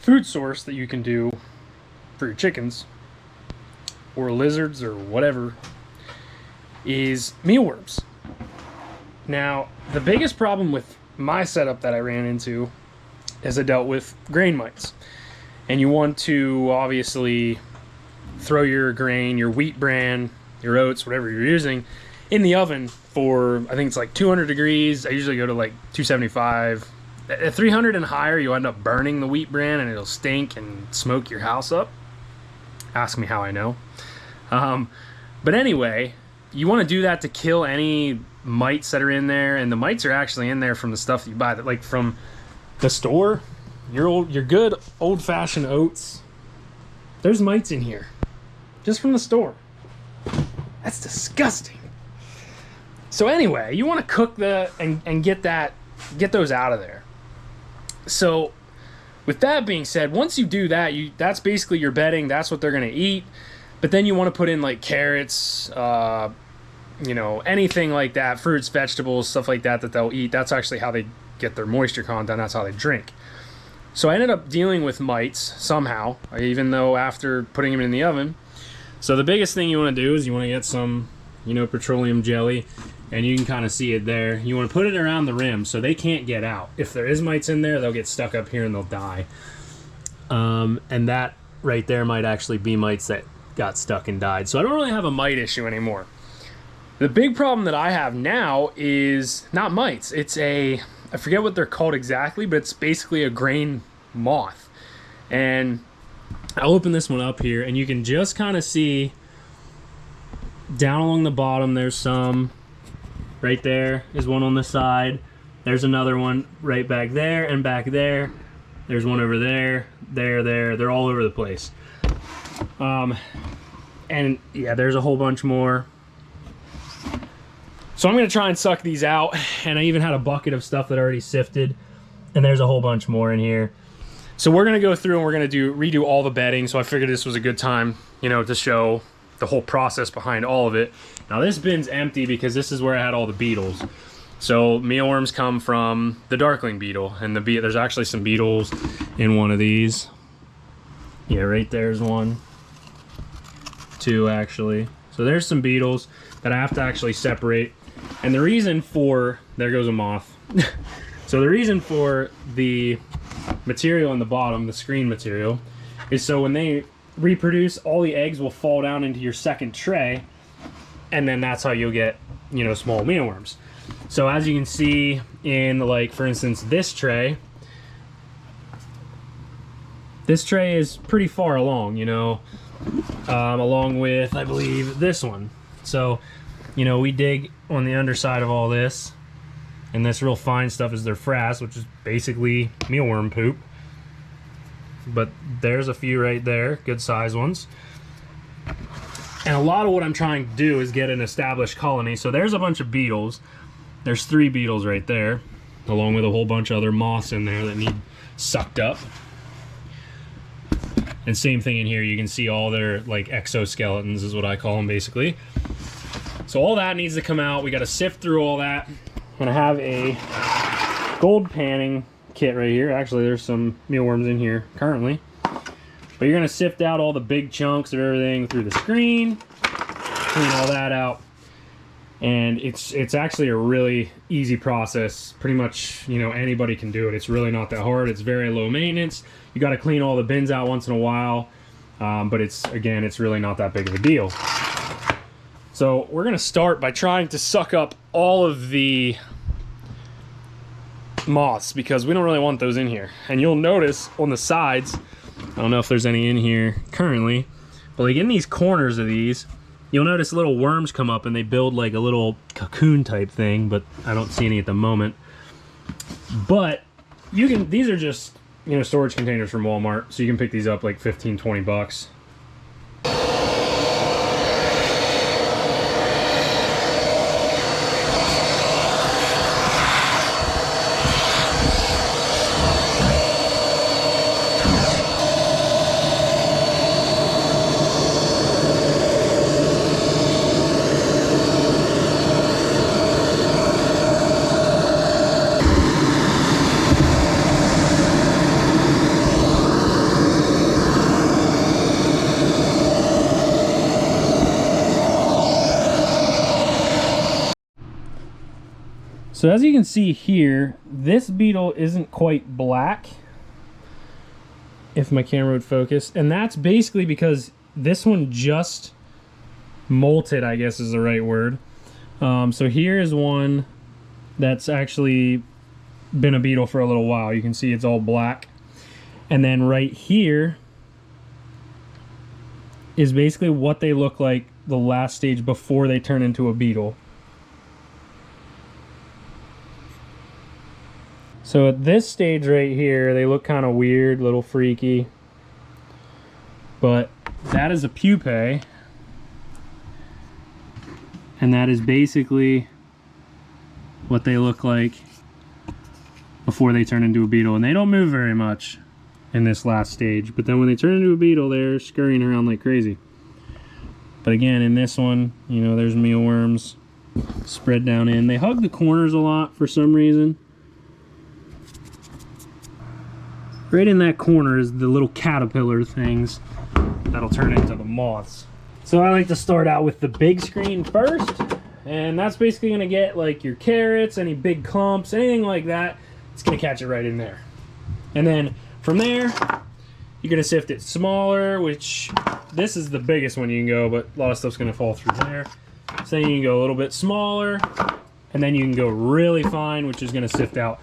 food source that you can do for your chickens or lizards or whatever is mealworms. Now, the biggest problem with my setup that I ran into is I dealt with grain mites. And you want to obviously throw your grain, your wheat bran, your oats, whatever you're using, in the oven for, I think it's like 200 degrees. I usually go to like 275. At 300 and higher, you'll end up burning the wheat bran and it'll stink and smoke your house up. Ask me how I know. But anyway, you want to do that to kill any mites that are in there, and the mites are actually in there from the stuff that you buy, that like from the store. Your good old-fashioned oats, there's mites in here just from the store. That's disgusting. So anyway, you want to cook and get those out of there. So with that being said, once you do that, that's basically your bedding. That's what they're going to eat. But then you want to put in like carrots, anything like that, fruits, vegetables, stuff like that they'll eat. That's actually how they get their moisture content. That's how they drink. So I ended up dealing with mites somehow, even though after putting them in the oven. So the biggest thing you want to do is you want to get some, petroleum jelly, and you can kind of see it there. You want to put it around the rim so they can't get out. If there is mites in there, they'll get stuck up here and they'll die. And that right there might actually be mites that got stuck and died. So I don't really have a mite issue anymore. The big problem that I have now is not mites. It's I forget what they're called exactly, but it's basically a grain moth. And I'll open this one up here, and you can just kind of see down along the bottom, there's some. Right there is one on the side. There's another one right back there and back there. There's one over there, there. They're all over the place. And yeah, there's a whole bunch more. So I'm going to try and suck these out. And I even had a bucket of stuff that I already sifted. And there's a whole bunch more in here. So we're going to go through and we're going to redo all the bedding. So I figured this was a good time, to show the whole process behind all of it. Now this bin's empty because this is where I had all the beetles. So mealworms come from the darkling beetle, and there's actually some beetles in one of these. Yeah, right there's one. Two actually. So there's some beetles that I have to actually separate. And the reason for, there goes a moth. So the reason for the material on the bottom, the screen material, is so when they reproduce, all the eggs will fall down into your second tray, and then that's how you'll get, small mealworms. So as you can see in, like, for instance, this tray is pretty far along, along with, I believe, this one. So, we dig on the underside of all this, and this real fine stuff is their frass, which is basically mealworm poop. But there's a few right there, good size ones. And a lot of what I'm trying to do is get an established colony. So there's a bunch of beetles. There's 3 beetles right there, along with a whole bunch of other moths in there that need sucked up. And same thing in here, you can see all their like exoskeletons is what I call them basically. So all that needs to come out. We got to sift through all that. And I have a gold panning kit right here. Actually, there's some mealworms in here currently. But you're going to sift out all the big chunks of everything through the screen, clean all that out. And it's actually a really easy process. Pretty much, anybody can do it. It's really not that hard. It's very low maintenance. You got to clean all the bins out once in a while. But it's really not that big of a deal. So we're going to start by trying to suck up all of the moths, because we don't really want those in here. And you'll notice on the sides, I don't know if there's any in here currently, but like in these corners of these, you'll notice little worms come up and they build like a little cocoon type thing, but I don't see any at the moment. But these are just, storage containers from Walmart, so you can pick these up like 15, 20 bucks. So as you can see here, this beetle isn't quite black, if my camera would focus, and that's basically because this one just molted, I guess is the right word. So here is one that's actually been a beetle for a little while. You can see it's all black. And then right here is basically what they look like the last stage before they turn into a beetle. So at this stage right here, they look kind of weird, little freaky. But that is a pupae. And that is basically what they look like before they turn into a beetle. And they don't move very much in this last stage. But then when they turn into a beetle, they're scurrying around like crazy. But again, in this one, you know, there's mealworms spread down in. They hug the corners a lot for some reason. Right in that corner is the little caterpillar things that'll turn into the moths. So I like to start out with the big screen first, and that's basically going to get like your carrots, any big clumps, anything like that. It's going to catch it right in there. And then from there, you're going to sift it smaller, which this is the biggest one you can go, but a lot of stuff's going to fall through there. So then you can go a little bit smaller, and then you can go really fine, which is going to sift out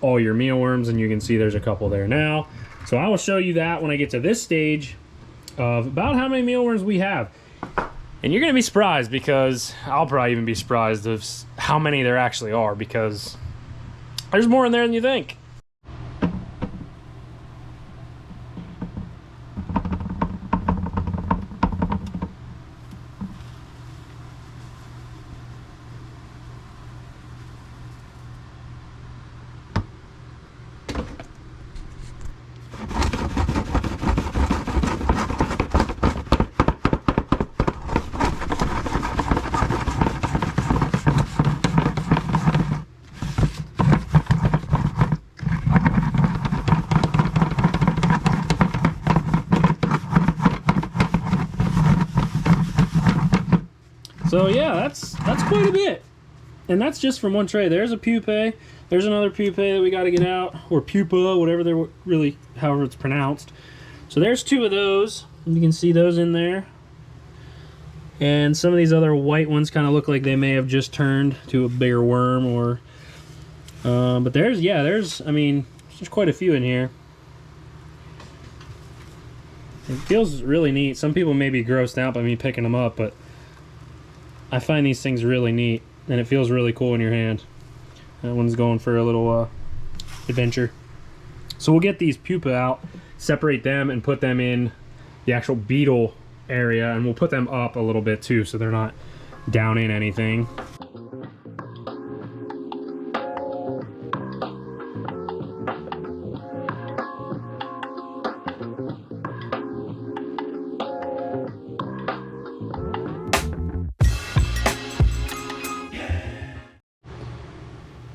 all your mealworms, and you can see there's a couple there now. So I will show you that when I get to this stage of about how many mealworms we have. And you're gonna be surprised, because I'll probably even be surprised of how many there actually are, because there's more in there than you think. So yeah, that's quite a bit. And that's just from one tray. There's a pupae. There's another pupae that we got to get out, or pupa, whatever they're really, however it's pronounced. So there's two of those. You can see those in there. And some of these other white ones kind of look like they may have just turned to a bigger worm, or but there's quite a few in here. It feels really neat. Some people may be grossed out by me picking them up, but I find these things really neat, and it feels really cool in your hand. That one's going for a little adventure. So we'll get these pupa out, separate them, and put them in the actual beetle area, and we'll put them up a little bit too, so they're not down in anything.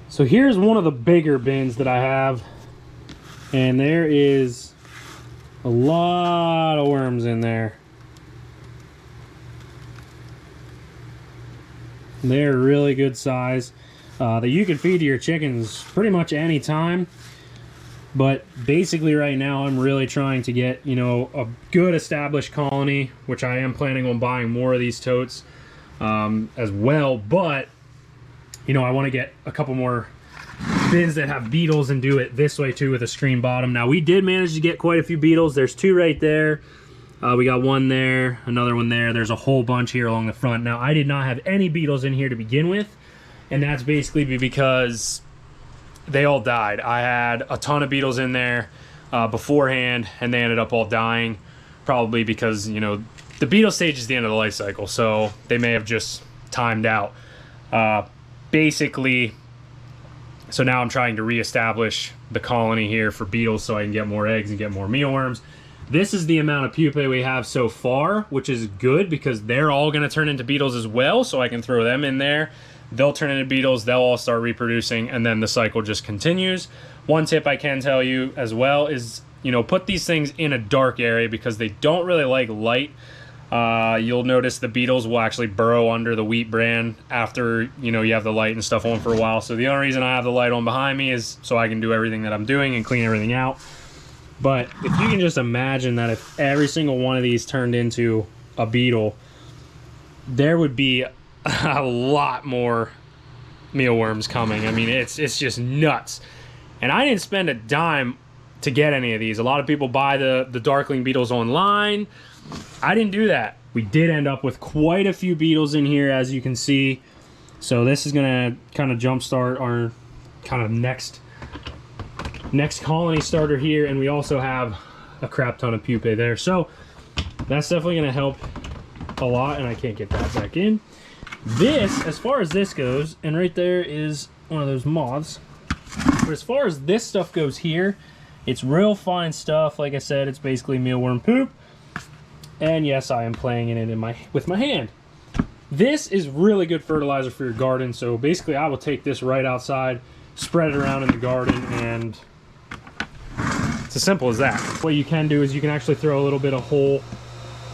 So here's one of the bigger bins that I have, and there is a lot of worms in there. They're really good size that you can feed to your chickens pretty much any time. But basically right now I'm really trying to get, you know, a good established colony, which I am planning on buying more of these totes as well. But you know, I want to get a couple more bins that have beetles and do it this way too with a screen bottom. Now we did manage to get quite a few beetles. There's two right there. We got one there, another one there. There's a whole bunch here along the front. Now I did not have any beetles in here to begin with, and that's basically because they all died. I had a ton of beetles in there beforehand, and they ended up all dying, probably because, you know, the beetle stage is the end of the life cycle, so they may have just timed out. Basically, so now I'm trying to reestablish the colony here for beetles so I can get more eggs and get more mealworms. This is the amount of pupae we have so far, which is good because they're all going to turn into beetles as well, so I can throw them in there. They'll turn into beetles, they'll all start reproducing, and then the cycle just continues. One tip I can tell you as well is, you know, put these things in a dark area because they don't really like light. You'll notice the beetles will actually burrow under the wheat bran after, you know, you have the light and stuff on for a while. So the only reason I have the light on behind me is so I can do everything that I'm doing and clean everything out. But if you can just imagine that if every single one of these turned into a beetle, there would be a lot more mealworms coming. I mean, it's just nuts. And I didn't spend a dime to get any of these. A lot of people buy the Darkling beetles online. I didn't do that. We did end up with quite a few beetles in here, as you can see. So this is gonna kind of jumpstart our kind of next colony starter here, and we also have a crap ton of pupae there. So that's definitely gonna help a lot, and I can't get that back in. This, as far as this goes, and right there is one of those moths. But as far as this stuff goes here, it's real fine stuff. Like I said, it's basically mealworm poop. And yes, I am playing in it with my hand. This is really good fertilizer for your garden. So basically I will take this right outside, spread it around in the garden, and it's as simple as that. What you can do is you can actually throw a little bit of whole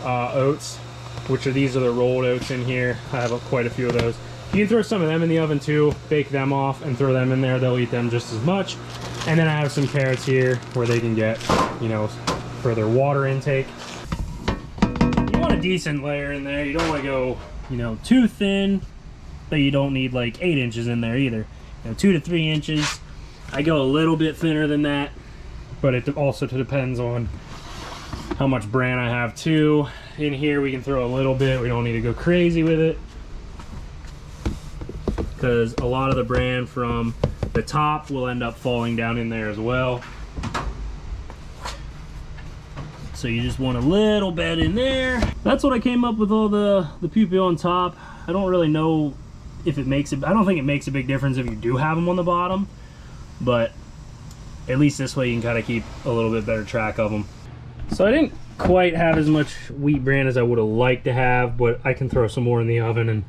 oats, these are the rolled oats in here. I have quite a few of those. You can throw some of them in the oven too, bake them off and throw them in there. They'll eat them just as much. And then I have some carrots here where they can get, you know, for their water intake. You want a decent layer in there. You don't want to go, you know, too thin, but you don't need like 8 inches in there either. You know, 2 to 3 inches. I go a little bit thinner than that, but it also depends on how much bran I have too. In here we can throw a little bit. We don't need to go crazy with it, because a lot of the bran from the top will end up falling down in there as well. So you just want a little bit in there. That's what I came up with, all the pupae on top. I don't really know if it makes it, I don't think it makes a big difference if you do have them on the bottom, but at least this way you can kind of keep a little bit better track of them. So I didn't quite have as much wheat bran as I would have liked to have, but I can throw some more in the oven and,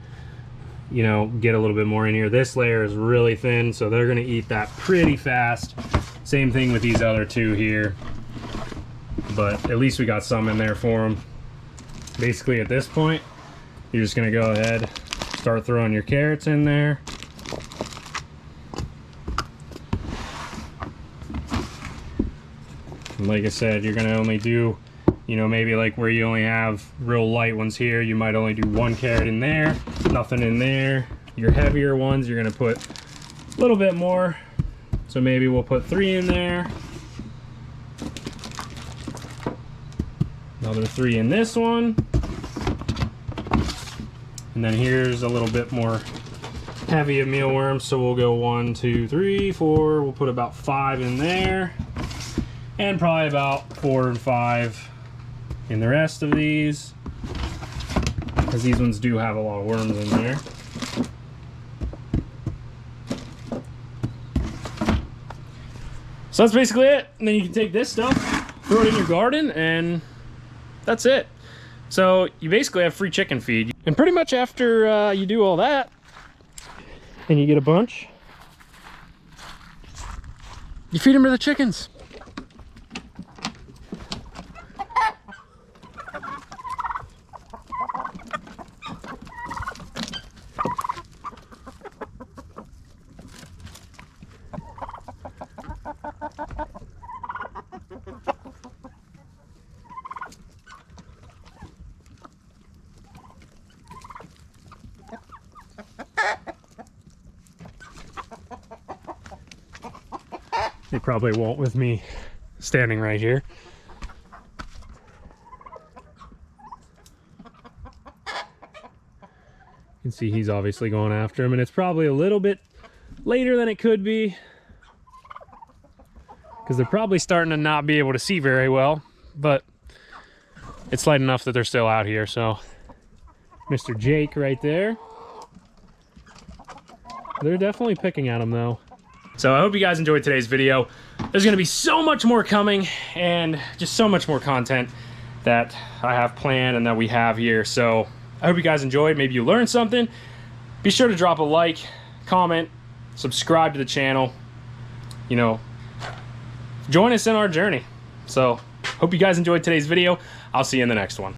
you know, get a little bit more in here. This layer is really thin, so they're gonna eat that pretty fast. Same thing with these other two here, but at least we got some in there for them. Basically at this point, you're just gonna go ahead, start throwing your carrots in there. And like I said, you're gonna only do, you know, maybe like where you only have real light ones here, you might only do 1 carrot in there, nothing in there. Your heavier ones, you're gonna put a little bit more. So maybe we'll put 3 in there. Another 3 in this one. And then here's a little bit more heavy of mealworms. So we'll go 1, 2, 3, 4. We'll put about 5 in there. And probably about 4 and 5 in the rest of these, because these ones do have a lot of worms in there. So that's basically it. And then you can take this stuff, throw it in your garden, and that's it. So you basically have free chicken feed. And pretty much after you do all that, and you get a bunch, you feed them to the chickens. They probably won't with me standing right here. You can see he's obviously going after him, and it's probably a little bit later than it could be, because they're probably starting to not be able to see very well, but it's light enough that they're still out here. So Mr. Jake right there, they're definitely picking at him though. So I hope you guys enjoyed today's video. There's gonna be so much more coming, and just so much more content that I have planned and that we have here. So I hope you guys enjoyed. Maybe you learned something. Be sure to drop a like, comment, subscribe to the channel. You know, join us in our journey. So hope you guys enjoyed today's video. I'll see you in the next one.